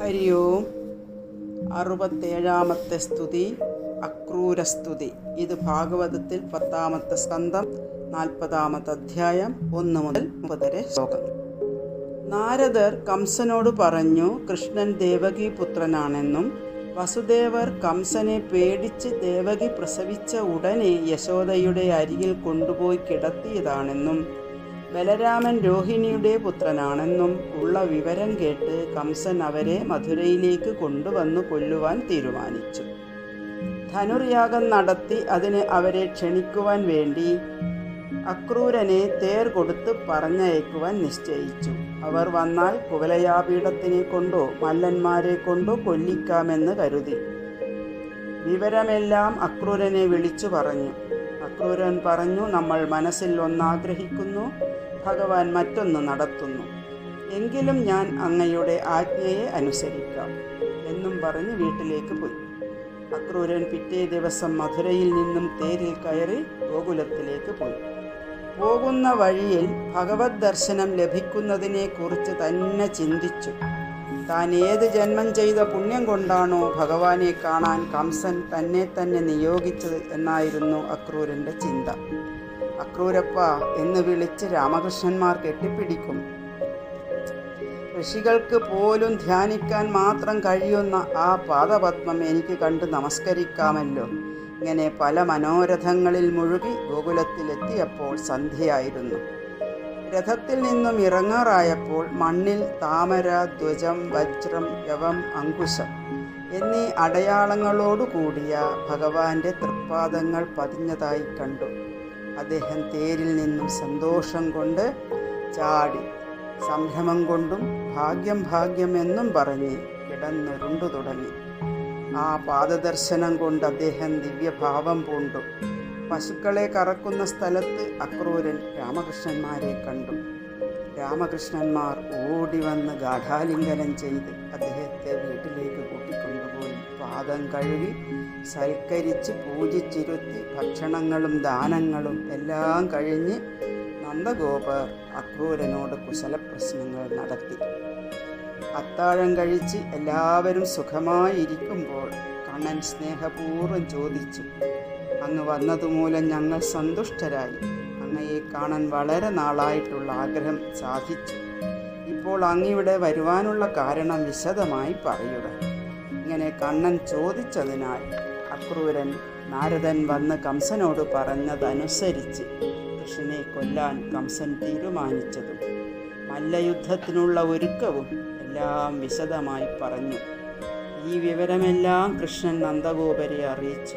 ഹരി ഓം. 67-ാമത്തെ സ്തുതി അക്രൂരസ്തുതി. ഇത് ഭാഗവതത്തിൽ 10-ാമത്തെ സ്കന്ധം 40-ാമത്തെ അധ്യായം 1 മുതൽ 30 വരെ ശ്ലോകങ്ങൾ. നാരദർ കംസനോട് പറഞ്ഞു, കൃഷ്ണൻ ദേവകി പുത്രനാണെന്നും വസുദേവർ കംസനെ പേടിച്ച് ദേവകി പ്രസവിച്ച ഉടനെ യശോദയുടെ അരികിൽ കൊണ്ടുപോയി കിടത്തിയതാണെന്നും ബലരാമൻ രോഹിണിയുടെ പുത്രനാണെന്നും ഉള്ള വിവരം കേട്ട് കംസൻ അവരെ മധുരയിലേക്ക് കൊണ്ടുവന്നു കൊല്ലുവാൻ തീരുമാനിച്ചു. ധനുർയാഗം നടത്തി അതിന് അവരെ ക്ഷണിക്കുവാൻ വേണ്ടി അക്രൂരനെ തേർ കൊടുത്ത് പറഞ്ഞയക്കുവാൻ നിശ്ചയിച്ചു. അവർ വന്നാൽ കുവലയാപീഠത്തിനെ കൊണ്ടോ മല്ലന്മാരെ കൊണ്ടോ കൊല്ലിക്കാമെന്ന് കരുതി. വിവരമെല്ലാം അക്രൂരനെ വിളിച്ചു പറഞ്ഞു. അക്രൂരൻ പറഞ്ഞു, നമ്മൾ മനസ്സിൽ ഒന്നാഗ്രഹിക്കുന്നു, ഭഗവാൻ മറ്റൊന്ന് നടത്തുന്നു. എങ്കിലും ഞാൻ അങ്ങയുടെ ആജ്ഞയെ അനുസരിക്കാം എന്നും പറഞ്ഞ് വീട്ടിലേക്ക് പോയി. അക്രൂരൻ പിറ്റേ ദിവസം മധുരയിൽ നിന്നും തേരിൽ കയറി ഗോകുലത്തിലേക്ക് പോയി. പോകുന്ന വഴിയിൽ ഭഗവത് ദർശനം ലഭിക്കുന്നതിനെക്കുറിച്ച് തന്നെ ചിന്തിച്ചു. താൻ ഏത് ജന്മം ചെയ്ത പുണ്യം കൊണ്ടാണോ ഭഗവാനെ കാണാൻ കംസൻ തന്നെ നിയോഗിച്ചത് എന്നായിരുന്നു അക്രൂരൻ്റെ ചിന്ത. അക്രൂരപ്പ എന്ന് വിളിച്ച് രാമകൃഷ്ണന്മാർ കെട്ടിപ്പിടിക്കും. ഋഷികൾക്ക് പോലും ധ്യാനിക്കാൻ മാത്രം കഴിയുന്ന ആ പാദപത്മം എനിക്ക് കണ്ട് നമസ്കരിക്കാമല്ലോ. ഇങ്ങനെ പല മനോരഥങ്ങളിൽ മുഴുകി ഗോകുലത്തിലെത്തിയപ്പോൾ സന്ധ്യയായിരുന്നു. രഥത്തിൽ നിന്നും ഇറങ്ങാറായപ്പോൾ മണ്ണിൽ താമര, ധ്വജം, വജ്രം, യവം, അങ്കുശം എന്നീ അടയാളങ്ങളോടുകൂടിയ ഭഗവാന്റെ തൃപ്പാദങ്ങൾ പതിഞ്ഞതായി കണ്ടു. അദ്ദേഹം തേരിൽ നിന്നും സന്തോഷം കൊണ്ട് ചാടി സംഭ്രമം കൊണ്ടും ഭാഗ്യം എന്നും പറഞ്ഞ് കിടന്നുരുണ്ടു തുടങ്ങി. ആ പാദദർശനം കൊണ്ട് അദ്ദേഹം ദിവ്യഭാവം പൂണ്ടു. പശുക്കളെ കറക്കുന്ന സ്ഥലത്ത് അക്രൂരൻ രാമകൃഷ്ണന്മാരെ കണ്ടു. രാമകൃഷ്ണന്മാർ ഓടി വന്ന് ഗാഠാലിംഗനം ചെയ്ത് അദ്ദേഹത്തെ വീട്ടിലേക്ക് കൂട്ടിക്കൊണ്ടുപോയി പാദം കഴുകി സൽക്കരിച്ച് പൂജിച്ചിരുത്തി ഭക്ഷണങ്ങളും ദാനങ്ങളും എല്ലാം കഴിഞ്ഞ് നന്ദഗോപർ അക്രൂരനോട് കുശലപ്രശ്നങ്ങൾ നടത്തി. അത്താഴം കഴിച്ച് എല്ലാവരും സുഖമായിരിക്കുമ്പോൾ കണ്ണൻ സ്നേഹപൂർവ്വം ചോദിച്ചു, അങ്ങ് വന്നതുമൂലം ഞങ്ങൾ സന്തുഷ്ടരായി. അങ്ങയെ കാണാൻ വളരെ നാളായിട്ടുള്ള ആഗ്രഹം സാധിച്ചു. ഇപ്പോൾ അങ്ങിവിടെ വരുവാനുള്ള കാരണം വിശദമായി പറയുക. ഇങ്ങനെ കണ്ണൻ ചോദിച്ചതിനാൽ അക്രൂരൻ നാരദൻ വന്ന് കംസനോട് പറഞ്ഞതനുസരിച്ച് കൃഷ്ണനെ കൊല്ലാൻ കംസൻ തീരുമാനിച്ചതും മല്ലയുദ്ധത്തിനുള്ള ഒരുക്കവും എല്ലാം വിശദമായി പറഞ്ഞു. ഈ വിവരമെല്ലാം കൃഷ്ണൻ നന്ദഗോപരെ അറിയിച്ചു.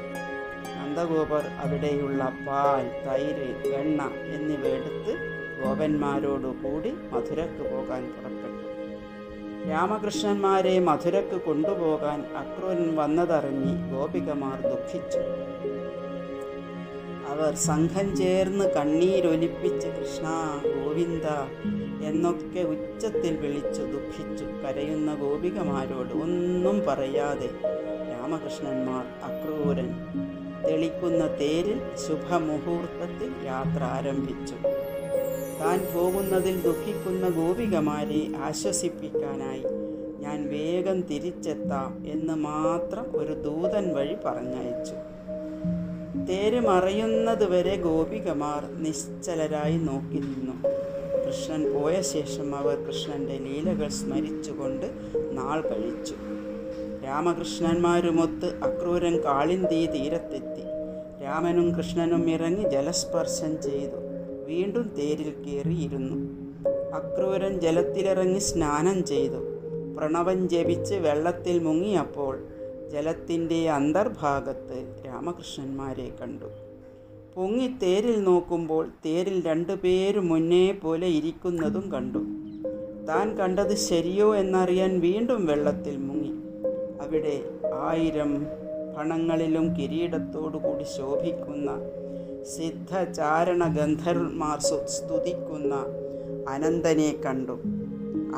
നന്ദഗോപർ അവിടെയുള്ള പാൽ, തൈര്, വെണ്ണ എന്നിവ എടുത്ത് ഗോപന്മാരോടുകൂടി മധുരക്ക് പോകാൻ പുറപ്പെട്ടു. രാമകൃഷ്ണന്മാരെ മധുരക്ക് കൊണ്ടുപോകാൻ അക്രൂരൻ വന്നതറിഞ്ഞ് ഗോപികമാർ ദുഃഖിച്ചു. അവർ സംഘം ചേർന്ന് കണ്ണീരൊലിപ്പിച്ച് കൃഷ്ണ, ഗോവിന്ദ എന്നൊക്കെ ഉച്ചത്തിൽ വിളിച്ചു ദുഃഖിച്ചു. കരയുന്ന ഗോപികമാരോട് ഒന്നും പറയാതെ രാമകൃഷ്ണന്മാർ അക്രൂരൻ തെളിക്കുന്ന തേരിൽ ശുഭമുഹൂർത്തത്തിൽ യാത്ര ആരംഭിച്ചു. താൻ പോകുന്നതിൽ ദുഃഖിക്കുന്ന ഗോപികമാരെ ആശ്വസിപ്പിക്കാനായി ഞാൻ വേഗം തിരിച്ചെത്താം എന്ന് മാത്രം ഒരു ദൂതൻ വഴി പറഞ്ഞയച്ചു. തേര് മറയുന്നതുവരെ ഗോപികമാർ നിശ്ചലരായി നോക്കി നിന്നു. കൃഷ്ണൻ പോയ ശേഷം അവർ കൃഷ്ണൻ്റെ ലീലകൾ സ്മരിച്ചുകൊണ്ട് നാൾ കഴിച്ചു. രാമകൃഷ്ണന്മാരുമൊത്ത് അക്രൂരൻ കാളിന്തി തീരത്തെത്തി. രാമനും കൃഷ്ണനും ഇറങ്ങി ജലസ്പർശം ചെയ്തു. വീണ്ടും തേരിൽ കയറിയിരുന്നു. അക്രൂരൻ ജലത്തിലിറങ്ങി സ്നാനം ചെയ്തു. പ്രണവം ജപിച്ച് വെള്ളത്തിൽ മുങ്ങിയപ്പോൾ ജലത്തിൻ്റെ അന്തർഭാഗത്ത് രാമകൃഷ്ണന്മാരെ കണ്ടു. പൊങ്ങി തേരിൽ നോക്കുമ്പോൾ തേരിൽ 2 പേര് മുന്നേ പോലെ ഇരിക്കുന്നതും കണ്ടു. താൻ കണ്ടത് ശരിയോ എന്നറിയാൻ വീണ്ടും വെള്ളത്തിൽ മുങ്ങി. അവിടെ 1000 ഫണങ്ങളിലും കിരീടത്തോടുകൂടി ശോഭിക്കുന്ന സിദ്ധചാരണ ഗന്ധർവന്മാർ സ്തുതിക്കുന്ന അനന്തനെ കണ്ടു.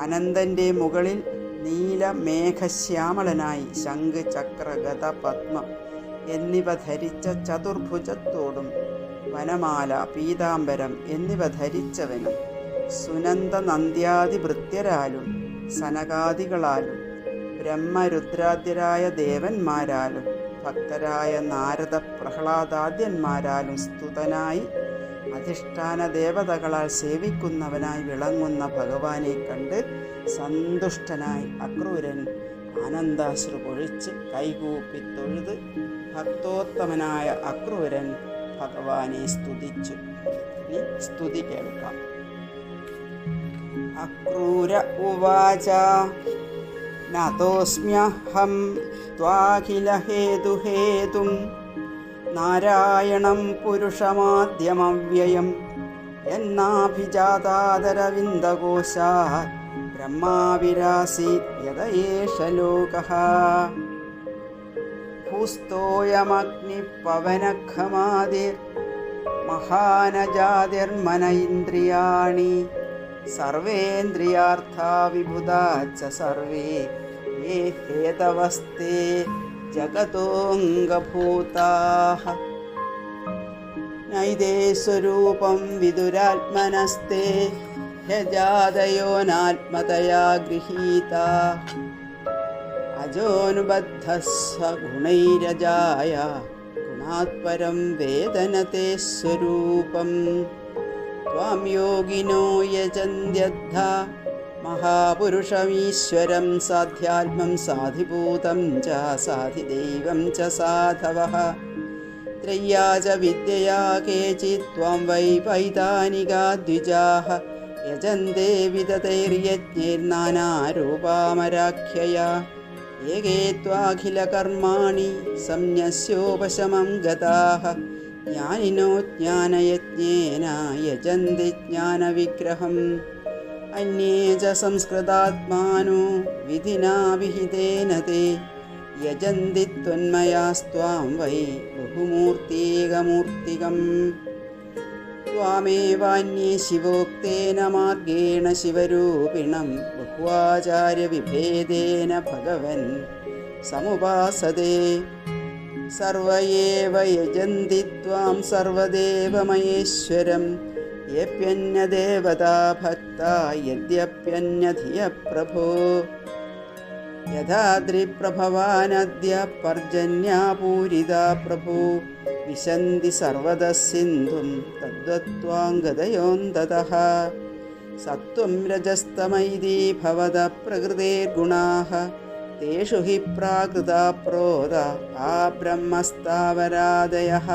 അനന്തൻ്റെ മുകളിൽ നീലമേഘശ്യാമളനായി ശംഖ്, ചക്ര, ഗദ, പത്മം എന്നിവ ധരിച്ച ചതുർഭുജത്തോടും വനമാല, പീതാംബരം എന്നിവ ധരിച്ചവനും സുനന്ദ നന്ദ്യാദി ഭൃത്യരാലും സനകാദികളാലും ബ്രഹ്മരുദ്രാദ്യരായ ദേവന്മാരാലും ഭക്തരായ നാരദ പ്രഹ്ലാദാദ്യന്മാരാലും സ്തുതനായി അധിഷ്ഠാന ദേവതകളാൽ സേവിക്കുന്നവനായി വിളങ്ങുന്ന ഭഗവാനെ കണ്ട് സന്തുഷ്ടനായി അക്രൂരൻ ആനന്ദാശ്രു പൊഴിച്ച് കൈകൂപ്പി തൊഴുത് ഭക്തോത്തമനായ അക്രൂരൻ ഭഗവാനെ സ്തുതിച്ചു. ഇനി സ്തുതി കേൾക്കാം. അക്രൂര ഉവാച നതോസ്മ്യഹം ത്വാഖില ഹേതുഹേതും നാരായണം പുരുഷമാദ്യമവ്യയം എന്നാഭിജാതാദരവിന്ദകോശാത് ബ്രഹ്മാവിരാസീത് യത ഏഷ ലോകഃ. ഭൂസ്തോയമഗ്നിപവനഖമാദിർ മഹാനജാതിർമന ഇന്ദ്രിയാണി സർവേന്ദ്രിയാർത്ഥാ വിബുധാ ച സർവേ യേ ഹേതവസ്തേ ജഗതോംഗഭൂതാഃ. നൈതേ സ്വരൂപം വിദുരാത്മനസ്തേ ഹ്യജാതയോനാത്മതയാ ഗൃഹീതാ അജോനുബദ്ധസ്സ ഗുണൈരജായ ഗുണാത്പരം വേദനതേ സ്വരൂപം. ത്വാം യോഗിനോ യജന്ത്യദ്ധ മഹാപുരുഷമീശ്വരം സാധ്യാത്മം സാധിഭൂതം ച സാധിദൈവം ച സാധവഃ. ത്രയ്യാ ച വിദ്യയാ കേചിത് ത്വം വൈ പൈതാനികാ ദ്വിജാഃ യജന്തെ വിദതൈർയജ്ഞൈർനാനാരൂപാമരാഖ്യയാ ഏകേ ത്വാഖില കർമാണി സംന്യസ്യോപശമം ഗതാഃ ജ്ഞാനിനോ ജ്ഞാനയജ്ഞേന യജന്തി ജ്ഞാനവിഗ്രഹം. അന്യേ ച സംസ്കൃതാത്മാനോ വിധിനാ വിഹിതേന തേ യജന്തി ത്വന്മയാസ്ത്വാം വൈ ബഹുമൂർത്തീകമൂർത്തികം. ത്വാമേവാന്യേ ശിവോക്തേന മാർഗേണ ശിവരൂപിണം ബഹ്വാചാര്യവിഭേദേന ഭഗവൻ സമുപാസതേ. സർവ ഏവ യജന്തി ത്വാം സർവദേവമഹേശ്വരം യേപ്യന്യദേവതാ ഭക്താ യദ്യപ്യന്യധിയ പ്രഭോ. യഥാദ്രിപ്രഭവാനദ്യ പർജന്യാപൂരിതാ പ്രഭോ വിശന്തി സർവദഃ സിന്ധും തദ്വത്വാംഗതയോന്തതഃ. സത്വം രജസ്തമൈതി ഭവത പ്രകൃതേർഗുണാഃ തേഷു ഹി പ്രാകൃതാ പ്രോത ആ ബ്രഹ്മസ്ഥാവരാദയഃ.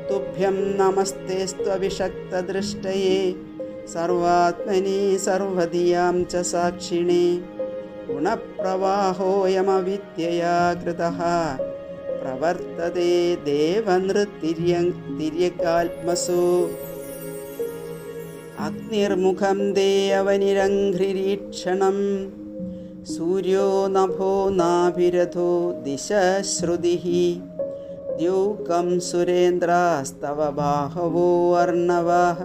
തുഭ്യം നമസ്തേസ്ത്വവിഷക്തദൃഷ്ടയേ സർവാത്മനി സർവധിയാം ച സാക്ഷിണേ. ഗുണപ്രവാഹോയമവിദ്യയാ കൃതഃ പ്രവർത്തതേ ദേവനൃത്തിര്യകാത്മസു. അഗ്നിർമുഖം ദേ അവനിരഘ്രിരീക്ഷണം സൂര്യോ നഭോ നാഭിരഥോ ദിശശ്രുതിഃ. ദ്യൗകം സുരേന്ദ്രാസ്തവ ബാഹവോ അർണവഃ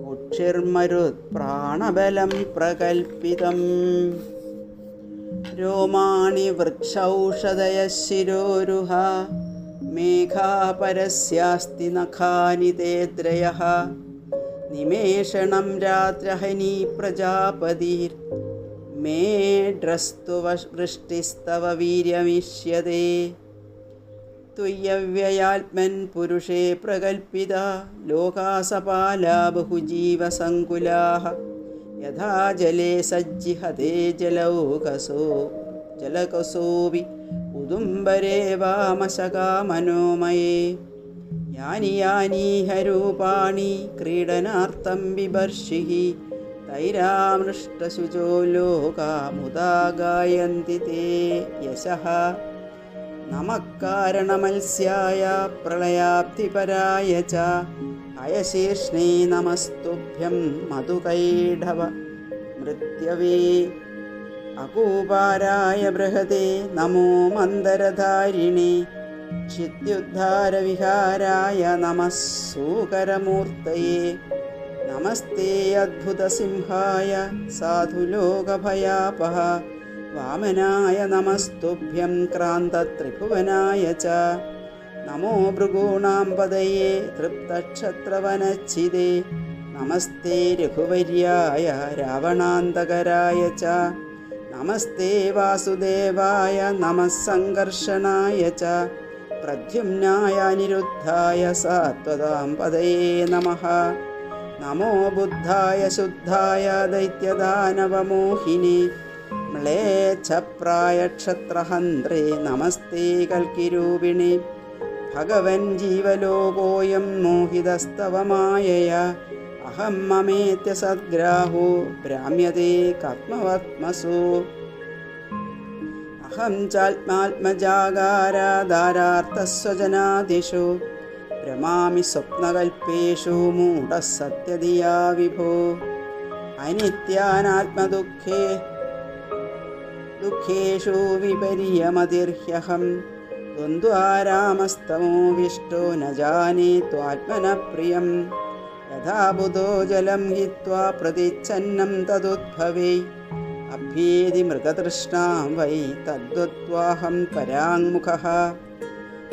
കുക്ഷിർമരുത്പ്രാണബലം പ്രകൽപ്പിതം. രോമാണി വൃക്ഷൗഷധയഃ ശിരോരുഹ മേഘാ പരസ്യാസ്തി നഖാനി തേദ്രയഃ. നിമേഷണം രാത്രഹനി പ്രജാപതിർ മേഢ്രസ്തു വൃഷ്ടിസ്തവ വീര്യമിഷ്യതേ. തുയ്യവ്യയാത്മൻ പുരുഷേ പ്രകൽപ്പിത ലോകാസപാലാ ബഹുജീവസങ്കുലാഃ. യഥാ ജലേ സജ്ജിഹതേ ജലകസോവി ഉദുംബരേ വാമശകാ മനോമയേ. യാനി യാനീഹ രൂപാണി ക്രീഡനാർത്ഥം ബിഭർഷിഃ തൈരാമൃഷ്ടശുചോ ലോകാ മുദാ ഗായന്തി തേ യശഃ. നമഃ കാരണമത്സ്യായ പ്രളയാബ്ധിപരായ ച ഹയശീർഷ്ണേ നമസ്തുഭ്യം മധുകൈഢവ മൃത്യവേ. അകൂപാരായ ബൃഹതേ നമോ മന്ദരധാരിണേ ക്ഷിത്യുദ്ധാരവിഹാരായ നമഃ സൂകരമൂർത്തയേ. നമസ്തേ അദ്ഭുതസിംഹായ സാധുലോകഭയാപഹ വാമനായ നമസ്തുഭ്യം ക്രാന്തത്രിഭുവനായ ച. നമോ ഭൃഗൂണാം പതയേ തൃപ്തക്ഷത്രവനച്ഛിദേ നമസ്തേ രഘുവര്യായ രാവണാന്തകരായ ച നമസ്തേ വാസുദേവായ നമഃ സംഘർഷണായ ച പ്രദ്യുമ്നായ അനിരുദ്ധായ സാത്വതാം പദയേ നമഃ നമോ ബുദ്ധായ ശുദ്ധായ ദൈത്യദാനവമോഹിനി മ്ലേച്ഛപ്രായ ക്ഷത്രഹന്ത്രേ നമസ്തേ കൽക്കിരൂപിണി ഭഗവൻ ജീവലോകോയം മോഹിതസ്തവ മായയാ അഹം മമേത്യ സദ്ഗ്രാഹോ ഭ്രാമ്യതേ കാത്മവത്മസു അഹം ചാത്മാത്മജാഗാരാധാരാർത്ഥസ്വജനാദിഷു ഭ്രമാമി സ്വപ്നകൽപ്പേഷു മൂഢഃ സത്യധിയാ വിഭോ അനിത്യാനാത്മദുഃഖേഷു വിപര്യമതിർഹ്യഹം ദ്വന്ദ്വാരാമസ്തമോവിഷ്ടോ ന ജാനേ ത്വാത്മനഃ പ്രിയം യഥാ ബുധോ ജലം ഹിത്വാ പ്രതിച്ഛന്നം തദുദ്ഭവേ അഭ്യേതി മൃഗതൃഷ്ണാം വൈ തദ്വത്വാഹം പരാങ്മുഖഃ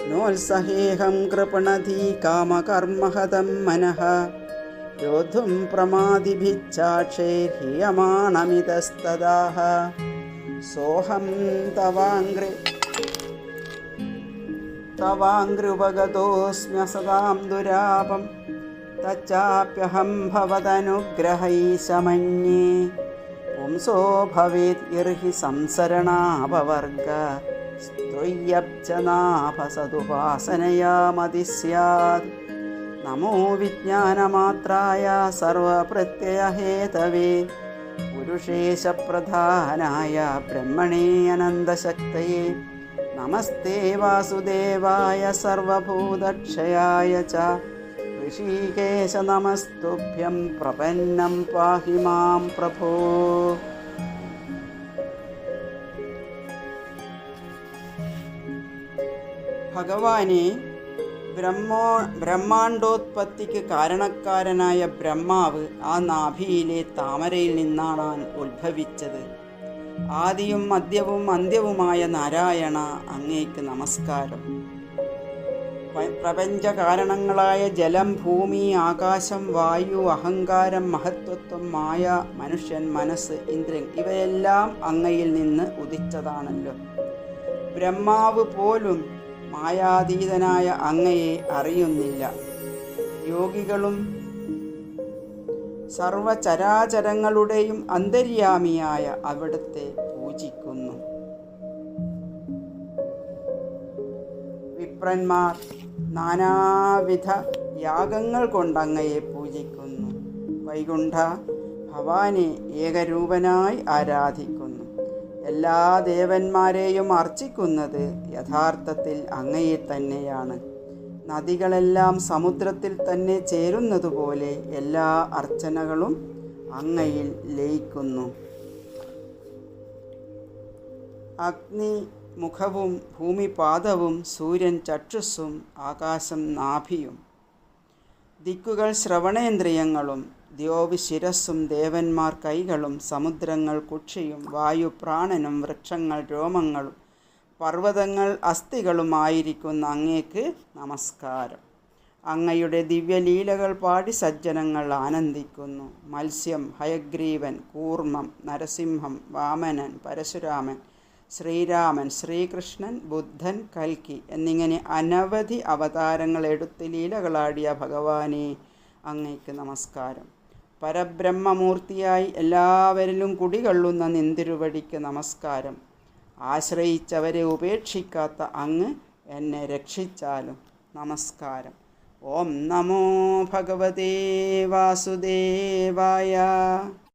നോത്സഹേഹം കൃപണധീ കാമകർമ്മഹതം മനഃ യോദ്ധും പ്രമാദിഭിച്ഛാക്ഷേർഹ്യമാണമിതസ്തദാഹ സോഹം തവാംഗ്രുപഗതോസ്മ്യ ദുരാപം തച്ചാപ്യഹം ഭവദനുഗ്രഹൈശമന്യേ പുംസോ ഭവേത് ഇർഹി സംസരണാപവർഗ സ്ത്വയ്യബ്ജനാഭസതുപാസനയാ മതി സ്യാത് നമോ വിജ്ഞാനമാത്രായ സർവപ്രത്യയഹേതവേ പുരുഷേശപ്രധാനായ ബ്രഹ്മണേ അനന്തശക്തയേ നമസ്തേ വാസുദേവായ സർവഭൂതക്ഷയായ ച ഋഷികേശ നമസ്തുഭ്യം പ്രപന്നം പാഹി മാം പ്രഭോ. ഭഗവാനെ, ബ്രഹ്മാണ്ടോത്പത്തിക്ക് കാരണക്കാരനായ ബ്രഹ്മാവ് ആ നാഭിയിലെ താമരയിൽ നിന്നാണ് ഉത്ഭവിച്ചത്. ആദിയും മധ്യവും അന്ത്യവുമായ നാരായണ, അങ്ങേക്ക് നമസ്കാരം. പ്രപഞ്ച കാരണങ്ങളായ ജലം, ഭൂമി, ആകാശം, വായു, അഹങ്കാരം, മഹത്വത്വം, മായ, മനുഷ്യൻ, മനസ്സ്, ഇന്ദ്രിയൻ ഇവയെല്ലാം അങ്ങയിൽ നിന്ന് ഉദിച്ചതാണല്ലോ. ബ്രഹ്മാവ് പോലും മായാതീതനായ അങ്ങയെ അറിയുന്നില്ല. യോഗികളും സർവചരാചരങ്ങളുടെയും അന്തര്യാമിയായ അവിടുത്തെ പൂജിക്കുന്നു. വിപ്രന്മാർ നാനാവിധ യാഗങ്ങൾ കൊണ്ടങ്ങയെ പൂജിക്കുന്നു. വൈകുണ്ഠ ഭവാനെ ഏകരൂപനായി ആരാധിക്കുന്നു. എല്ലാ ദേവന്മാരെയും അർച്ചിക്കുന്നത് യഥാർത്ഥത്തിൽ അങ്ങയെ തന്നെയാണ്. നദികളെല്ലാം സമുദ്രത്തിൽ തന്നെ ചേരുന്നതുപോലെ എല്ലാ അർച്ചനകളും അങ്ങയിൽ ലയിക്കുന്നു. അഗ്നി മുഖവും ഭൂമിപാദവും സൂര്യൻ ചക്ഷുസ്സും ആകാശം നാഭിയും ദിക്കുകൾ ശ്രവണേന്ദ്രിയങ്ങളും ദ്യോവ് ശിരസ്സും ദേവന്മാർ കൈകളും സമുദ്രങ്ങൾ കുക്ഷിയും വായു പ്രാണനും വൃക്ഷങ്ങൾ രോമങ്ങളും പർവ്വതങ്ങൾ അസ്ഥികളുമായിരിക്കുന്ന അങ്ങേക്ക് നമസ്കാരം. അങ്ങയുടെ ദിവ്യലീലകൾ പാടി സജ്ജനങ്ങൾ ആനന്ദിക്കുന്നു. മത്സ്യം, ഹയഗ്രീവൻ, കൂർമ്മം, നരസിംഹം, വാമനൻ, പരശുരാമൻ, ശ്രീരാമൻ, ശ്രീകൃഷ്ണൻ, ബുദ്ധൻ, കൽക്കി എന്നിങ്ങനെ അനവധി അവതാരങ്ങൾ എടുത്ത് ലീലകളാടിയ ഭഗവാനെ, അങ്ങയ്ക്ക് നമസ്കാരം. പരബ്രഹ്മമൂർത്തിയായി എല്ലാവരിലും കുടികൊള്ളുന്ന നിന്തിരുവടിക്ക് നമസ്കാരം. ആശ്രയിച്ചവരെ ഉപേക്ഷിക്കാത്ത അങ്ങ് എന്നെ രക്ഷിച്ചാലും നമസ്കാരം. ഓം നമോ ഭഗവതേ വാസുദേവായ.